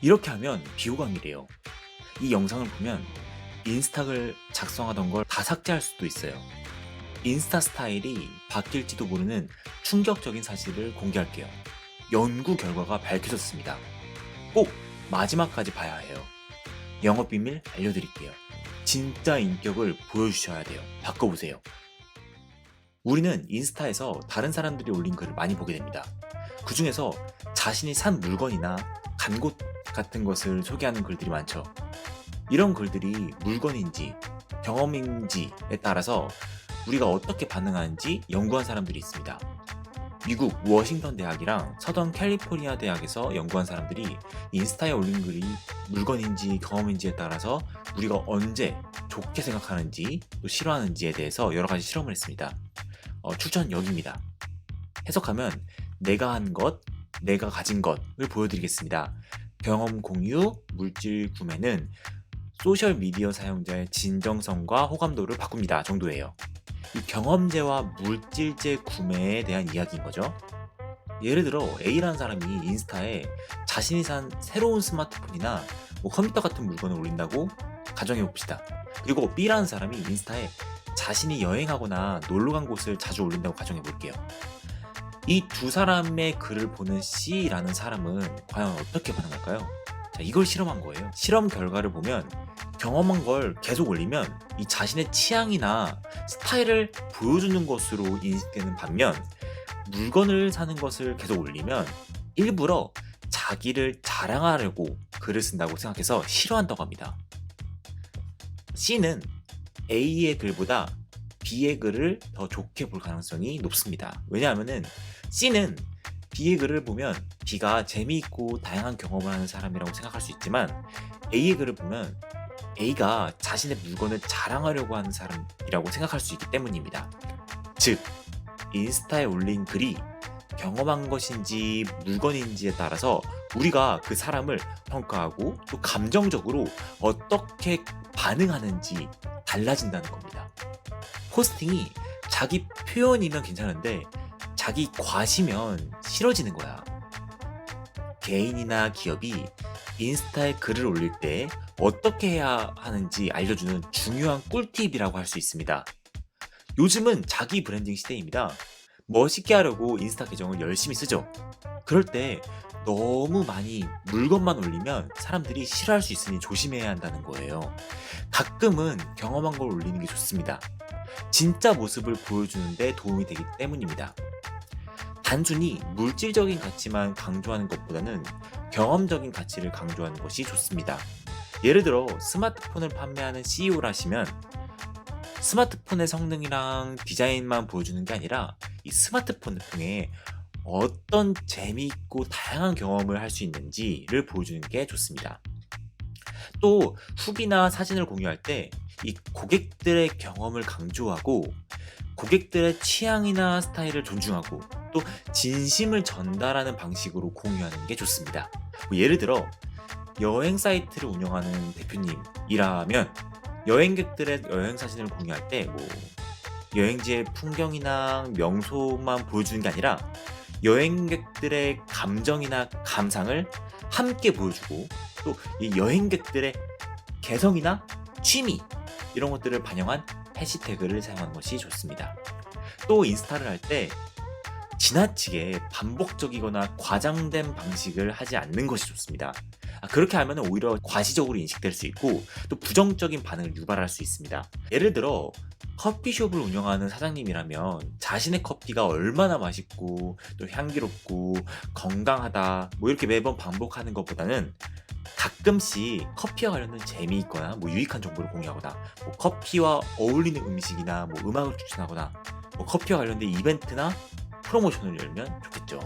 이렇게 하면 비호감이래요. 이 영상을 보면 인스타글 작성하던 걸 다 삭제할 수도 있어요. 인스타 스타일이 바뀔지도 모르는 충격적인 사실을 공개할게요. 연구 결과가 밝혀졌습니다. 꼭 마지막까지 봐야 해요. 영업 비밀 알려드릴게요. 진짜 인격을 보여주셔야 돼요. 바꿔보세요. 우리는 인스타에서 다른 사람들이 올린 글을 많이 보게 됩니다. 그 중에서 자신이 산 물건이나 간 곳 같은 것을 소개하는 글들이 많죠. 이런 글들이 물건인지 경험인지에 따라서 우리가 어떻게 반응하는지 연구한 사람들이 있습니다. 미국 워싱턴 대학이랑 서던 캘리포니아 대학에서 연구한 사람들이 인스타에 올린 글이 물건인지 경험인지에 따라서 우리가 언제 좋게 생각하는지 또 싫어하는지에 대해서 여러 가지 실험을 했습니다. 추천 여기입니다. 해석하면 내가 한 것, 내가 가진 것을 보여드리겠습니다. 경험 공유, 물질 구매는 소셜미디어 사용자의 진정성과 호감도를 바꿉니다 정도예요. 이 경험제와 물질제 구매에 대한 이야기인 거죠. 예를 들어 A라는 사람이 인스타에 자신이 산 새로운 스마트폰이나 컴퓨터 같은 물건을 올린다고 가정해 봅시다. 그리고 B라는 사람이 인스타에 자신이 여행하거나 놀러 간 곳을 자주 올린다고 가정해 볼게요. 이 두 사람의 글을 보는 C라는 사람은 과연 어떻게 반응할까요? 자, 이걸 실험한 거예요. 실험 결과를 보면 경험한 걸 계속 올리면 이 자신의 취향이나 스타일을 보여주는 것으로 인식되는 반면 물건을 사는 것을 계속 올리면 일부러 자기를 자랑하려고 글을 쓴다고 생각해서 싫어한다고 합니다. C는 A의 글보다 B의 글을 더 좋게 볼 가능성이 높습니다. 왜냐하면 C는 B의 글을 보면 B가 재미있고 다양한 경험을 하는 사람이라고 생각할 수 있지만 A의 글을 보면 A가 자신의 물건을 자랑하려고 하는 사람이라고 생각할 수 있기 때문입니다. 즉, 인스타에 올린 글이 경험한 것인지 물건인지에 따라서 우리가 그 사람을 평가하고 또 감정적으로 어떻게 반응하는지 달라진다는 겁니다. 포스팅이 자기 표현이면 괜찮은데 자기 과시면 싫어지는 거야. 개인이나 기업이 인스타에 글을 올릴 때 어떻게 해야 하는지 알려주는 중요한 꿀팁이라고 할 수 있습니다. 요즘은 자기 브랜딩 시대입니다. 멋있게 하려고 인스타 계정을 열심히 쓰죠. 그럴 때 너무 많이 물건만 올리면 사람들이 싫어할 수 있으니 조심해야 한다는 거예요. 가끔은 경험한 걸 올리는 게 좋습니다. 진짜 모습을 보여주는 데 도움이 되기 때문입니다. 단순히 물질적인 가치만 강조하는 것보다는 경험적인 가치를 강조하는 것이 좋습니다. 예를 들어 스마트폰을 판매하는 CEO라시면 스마트폰의 성능이랑 디자인만 보여주는 게 아니라 이 스마트폰을 통해 어떤 재미있고 다양한 경험을 할 수 있는지를 보여주는 게 좋습니다. 또 후기나 사진을 공유할 때 이 고객들의 경험을 강조하고 고객들의 취향이나 스타일을 존중하고 또 진심을 전달하는 방식으로 공유하는 게 좋습니다. 예를 들어 여행 사이트를 운영하는 대표님이라면 여행객들의 여행 사진을 공유할 때 여행지의 풍경이나 명소만 보여주는 게 아니라 여행객들의 감정이나 감상을 함께 보여주고 또 이 여행객들의 개성이나 취미 이런 것들을 반영한 해시태그를 사용하는 것이 좋습니다. 또 인스타를 할 때 지나치게 반복적이거나 과장된 방식을 하지 않는 것이 좋습니다. 그렇게 하면 오히려 과시적으로 인식될 수 있고 또 부정적인 반응을 유발할 수 있습니다. 예를 들어 커피숍을 운영하는 사장님이라면 자신의 커피가 얼마나 맛있고 또 향기롭고 건강하다 이렇게 매번 반복하는 것보다는 가끔씩 커피와 관련된 재미있거나 유익한 정보를 공유하거나 커피와 어울리는 음식이나 음악을 추천하거나 커피와 관련된 이벤트나 프로모션을 열면 좋겠죠.